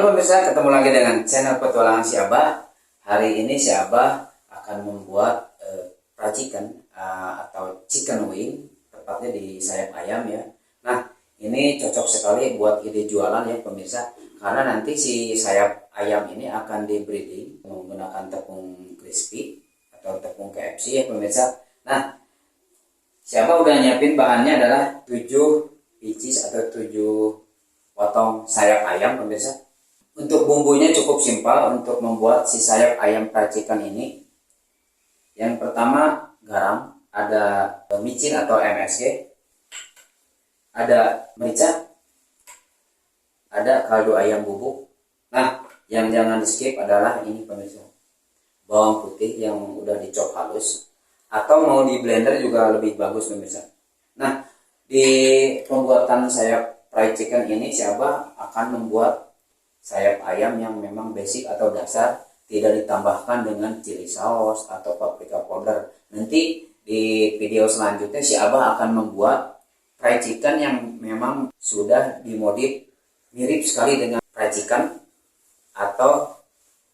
Halo pemirsa, ketemu lagi dengan channel petualangan si Abah. Hari ini si Abah akan membuat racikan atau chicken wing, tepatnya di sayap ayam ya. Nah, ini cocok sekali buat ide jualan ya pemirsa, karena nanti si sayap ayam ini akan di breeding menggunakan tepung crispy atau tepung KFC ya pemirsa. Nah, si Abah udah nyiapin bahannya adalah 7 pieces atau 7 potong sayap ayam pemirsa. Untuk bumbunya cukup simpel untuk membuat si sayap ayam racikan ini. Yang pertama garam, ada micin atau MSG, ada merica, ada kaldu ayam bubuk. Nah, yang jangan di skip adalah ini pemirsa, bawang putih yang udah dicop halus, atau mau di blender juga lebih bagus pemirsa. Nah, di pembuatan sayap fried chicken ini si Abah akan membuat sayap ayam yang memang basic atau dasar, tidak ditambahkan dengan chili sauce atau paprika powder. Nanti di video selanjutnya si Abah akan membuat fried chicken yang memang sudah dimodif mirip sekali dengan fried chicken atau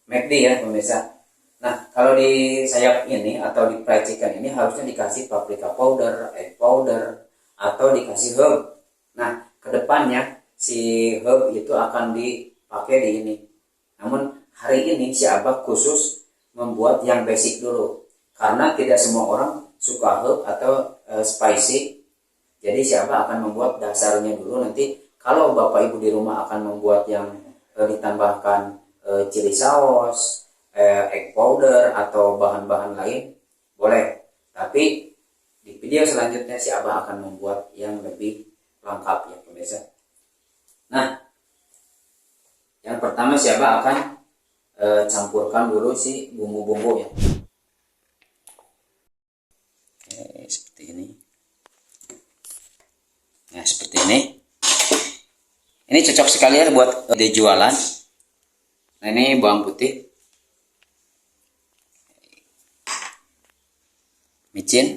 McD ya pemirsa. Nah, kalau di sayap ini atau di fried chicken ini harusnya dikasih paprika powder, egg powder, atau dikasih herb. Nah, kedepannya si herb itu akan dipakai di ini. Namun hari ini si Abah khusus membuat yang basic dulu, karena tidak semua orang suka herb atau spicy. Jadi si Abah akan membuat dasarnya dulu. Nanti kalau bapak ibu di rumah akan membuat yang ditambahkan chili sauce, egg powder atau bahan-bahan lain, boleh. Tapi di video selanjutnya si Abah akan membuat yang lebih lengkap ya pemirsa. Nah, yang pertama si Abah akan campurkan dulu si bumbu-bumbu ya. Oke, seperti ini. Nah, seperti ini. Ini cocok sekali ya buat ide jualan. Nah, ini bawang putih, micin,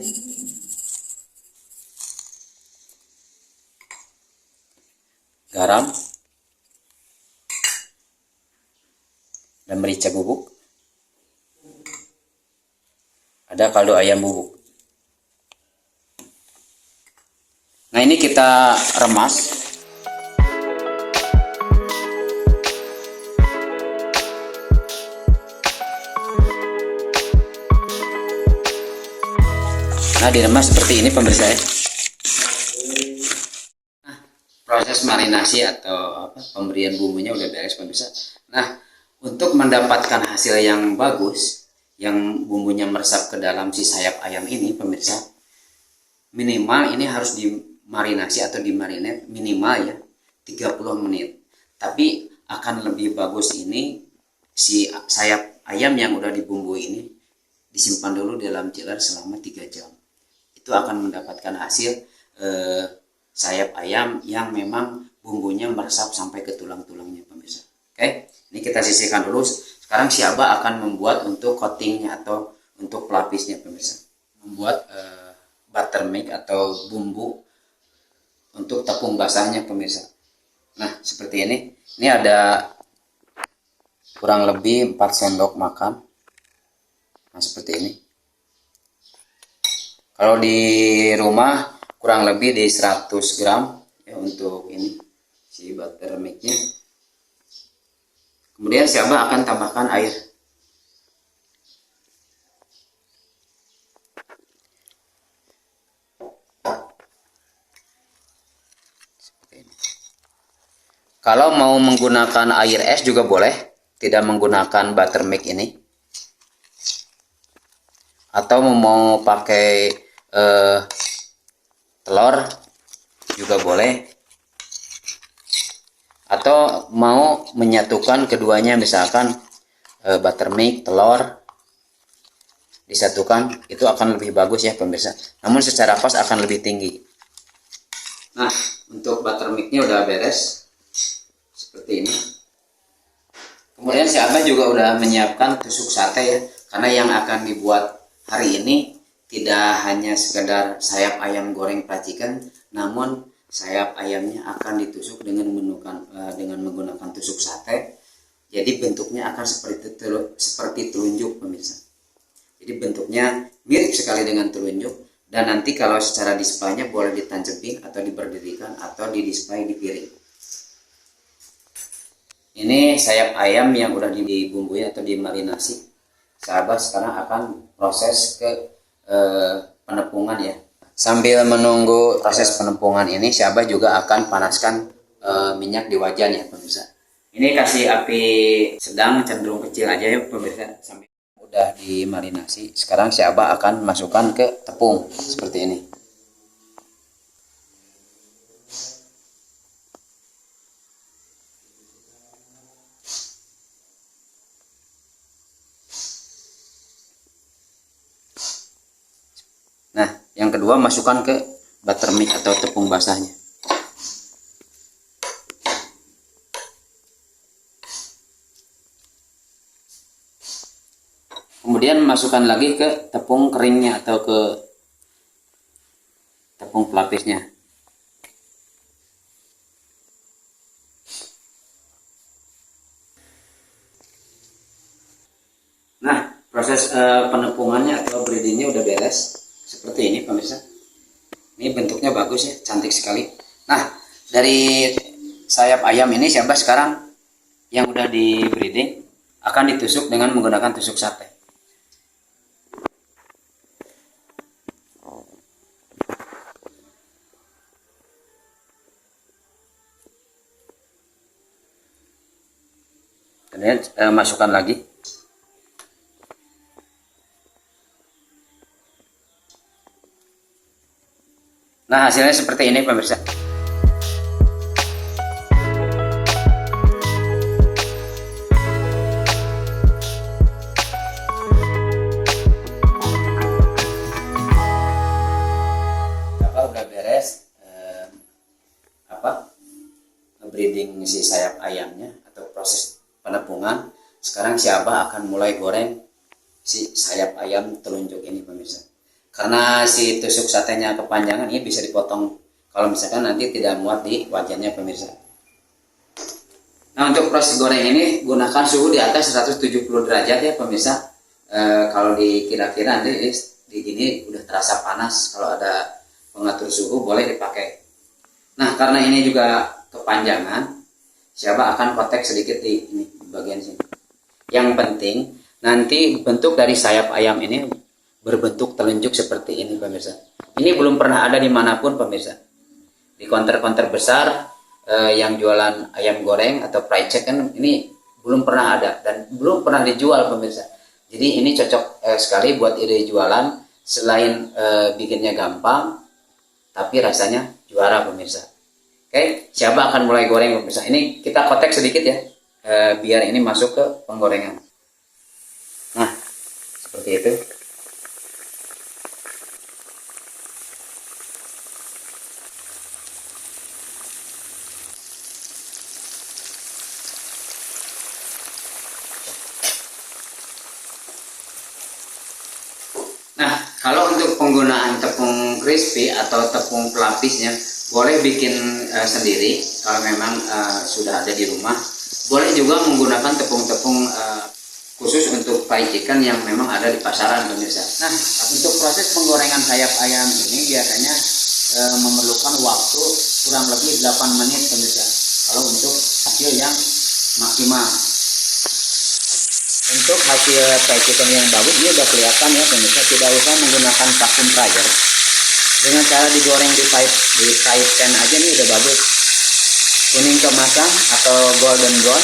garam, dan merica bubuk. Ada kaldu ayam bubuk. Nah, ini kita remas. Nah, diremas seperti ini pemirsa ya. Nah, proses marinasi atau pemberian bumbunya udah beres pemirsa. Nah, untuk mendapatkan hasil yang bagus, yang bumbunya meresap ke dalam si sayap ayam ini pemirsa, minimal ini harus dimarinasi atau dimarinate minimal ya 30 menit. Tapi akan lebih bagus ini si sayap ayam yang udah dibumbui ini disimpan dulu dalam chiller selama 3 jam. Itu akan mendapatkan hasil sayap ayam yang memang bumbunya meresap sampai ke tulang-tulangnya pemirsa. Oke, ini kita sisihkan dulu. Sekarang si Abah akan membuat untuk coatingnya atau untuk pelapisnya pemirsa. Membuat buttermilk atau bumbu untuk tepung basahnya pemirsa. Nah, seperti ini. Ini ada kurang lebih 4 sendok makan. Nah, seperti ini. Kalau di rumah kurang lebih di 100 gram ya untuk ini si buttermilknya. Kemudian si Abah akan tambahkan air. Seperti ini. Kalau mau menggunakan air es juga boleh, tidak menggunakan buttermilk ini. Atau mau pakai telur juga boleh, atau mau menyatukan keduanya, misalkan buttermilk, telur disatukan, itu akan lebih bagus ya pemirsa. Namun secara pas akan lebih tinggi. Nah, untuk buttermilknya udah beres seperti ini. Kemudian si Abah juga udah menyiapkan tusuk sate ya, karena yang akan dibuat hari ini tidak hanya sekedar sayap ayam goreng racikan, namun sayap ayamnya akan ditusuk dengan menggunakan tusuk sate Jadi bentuknya akan seperti telunjuk pemirsa. Jadi bentuknya mirip sekali dengan telunjuk, dan nanti kalau secara displaynya boleh ditancapin atau diberdirikan atau didisplay di piring. Ini sayap ayam yang udah dibumbui atau dimarinasi. Sahabat sekarang akan proses ke penepungan ya. Sambil menunggu proses penepungan ini, sahabat juga akan panaskan minyak di wajannya pemirsa. Ini kasih api sedang cenderung kecil aja ya pemirsa. Sambil udah dimarinasi, sekarang sahabat akan masukkan ke tepung seperti ini. Nah, yang kedua masukkan ke buttermilk atau tepung basahnya. Kemudian masukkan lagi ke tepung keringnya atau ke tepung pelapisnya. Nah, proses penepungannya atau breadingnya udah beres. Seperti ini pemirsa. Ini bentuknya bagus ya, cantik sekali. Nah, dari sayap ayam ini sahabat sekarang yang udah di breading akan ditusuk dengan menggunakan tusuk sate. Kemudian masukkan lagi. Nah, hasilnya seperti ini pemirsa. Udah beres breeding si sayap ayamnya atau proses penepungan. Sekarang si Abah akan mulai goreng si sayap ayam telunjuk ini pemirsa. Karena si tusuk satenya kepanjangan, ini bisa dipotong kalau misalkan nanti tidak muat di wajannya pemirsa. Nah, untuk proses goreng ini gunakan suhu di atas 170 derajat ya pemirsa. Kalau dikira-kira nanti di gini udah terasa panas, kalau ada pengatur suhu boleh dipakai. Nah, karena ini juga kepanjangan, siapa akan kotek sedikit di ini bagian sini. Yang penting nanti bentuk dari sayap ayam ini berbentuk telunjuk seperti ini pemirsa. Ini belum pernah ada dimanapun pemirsa. Di counter-counter besar yang jualan ayam goreng atau fried chicken ini belum pernah ada dan belum pernah dijual pemirsa. Jadi ini cocok sekali buat ide jualan. Selain bikinnya gampang, tapi rasanya juara pemirsa. Oke, siapa akan mulai goreng pemirsa? Ini kita kotek sedikit ya, biar ini masuk ke penggorengan. Nah, seperti itu. Nah, kalau untuk penggunaan tepung crispy atau tepung pelapisnya, boleh bikin sendiri kalau memang sudah ada di rumah. Boleh juga menggunakan tepung-tepung khusus untuk fried chicken yang memang ada di pasaran pemirsa. Nah, untuk proses penggorengan sayap ayam ini biasanya memerlukan waktu kurang lebih 8 menit pemirsa. Kalau untuk hasil yang maksimal. Untuk hasil fried chicken yang bagus, dia udah kelihatan ya pemirsa, tidak usah menggunakan vacuum fryer. Dengan cara digoreng di fry pan aja nih udah bagus. Kuning keemasan atau golden brown.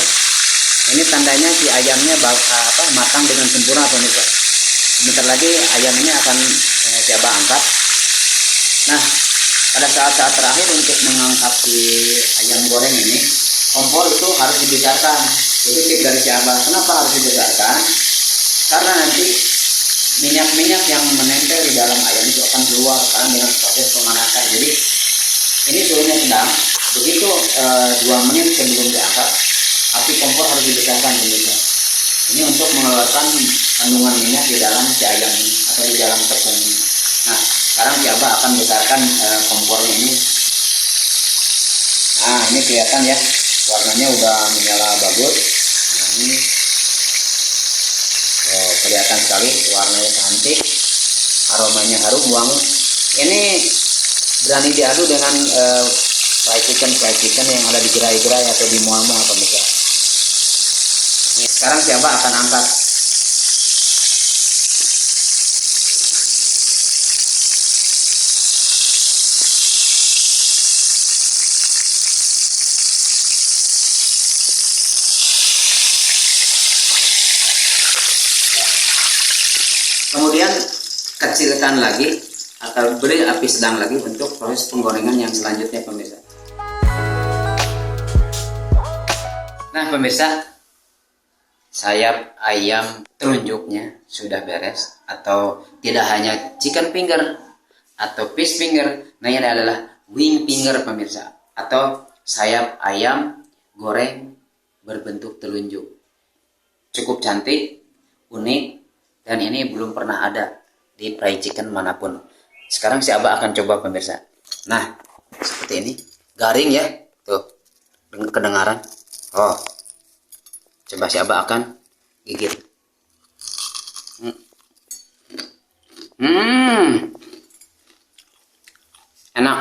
Ini tandanya si ayamnya matang dengan sempurna pemirsa. Sebentar lagi ayam ini akan siapa angkat. Nah, pada saat-saat terakhir untuk mengangkat si ayam goreng ini, kompor itu harus dibesarkan. Itu tip dari siapa? Kenapa harus dibesarkan? Karena nanti minyak-minyak yang menempel di dalam ayam itu akan keluar karena dengan proses pemanasan. Jadi ini suhunya sedang. Begitu 2 menit sebelum diangkat, api kompor harus dibesarkan pemirsa. Ini untuk mengeluarkan kandungan minyak di dalam si ayam ini atau di dalam tepung ini. Nah, sekarang si Abah akan besarkan kompornya ini. Nah, ini kelihatan ya, warnanya udah menyala bagus. Nah, Oh, kelihatan sekali warnanya cantik, aromanya harum wangi. Ini berani diadu dengan fried chicken yang ada di gerai-gerai atau di mall-mall pemirsa. Sekarang si Abah akan angkat. Kemudian kecilkan lagi atau beri api sedang lagi untuk proses penggorengan yang selanjutnya pemirsa. Nah pemirsa, sayap ayam telunjuknya sudah beres, atau tidak hanya chicken finger atau fish finger. Nah ini adalah wing finger pemirsa, atau sayap ayam goreng berbentuk telunjuk. Cukup cantik, unik, dan ini belum pernah ada di fried chicken manapun. Sekarang si Abah akan coba pemirsa. Nah, seperti ini. Garing ya. Tuh. Dengan kedengaran. Oh. Coba si Abah akan gigit. Enak.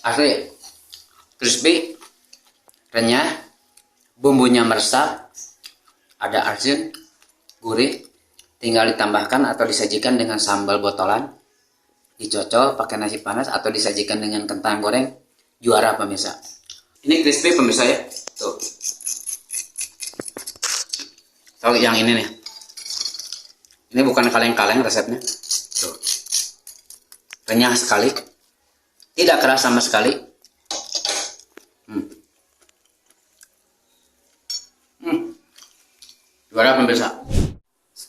Asli. Crispy. Renyah. Bumbunya meresap. Ada asin. Gurih. Tinggal ditambahkan atau disajikan dengan sambal botolan, dicocol pakai nasi panas atau disajikan dengan kentang goreng, juara pemirsa. Ini crispy pemirsa ya, tuh. Tahu yang ini nih, ini bukan kaleng-kaleng resepnya, tuh. Renyah sekali, tidak keras sama sekali. Juara pemirsa.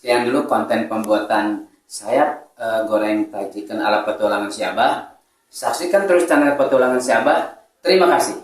Sekian dulu konten pembuatan sayap goreng fried chicken ala petualangan si Abah. Saksikan terus channel petualangan si Abah. Terima kasih.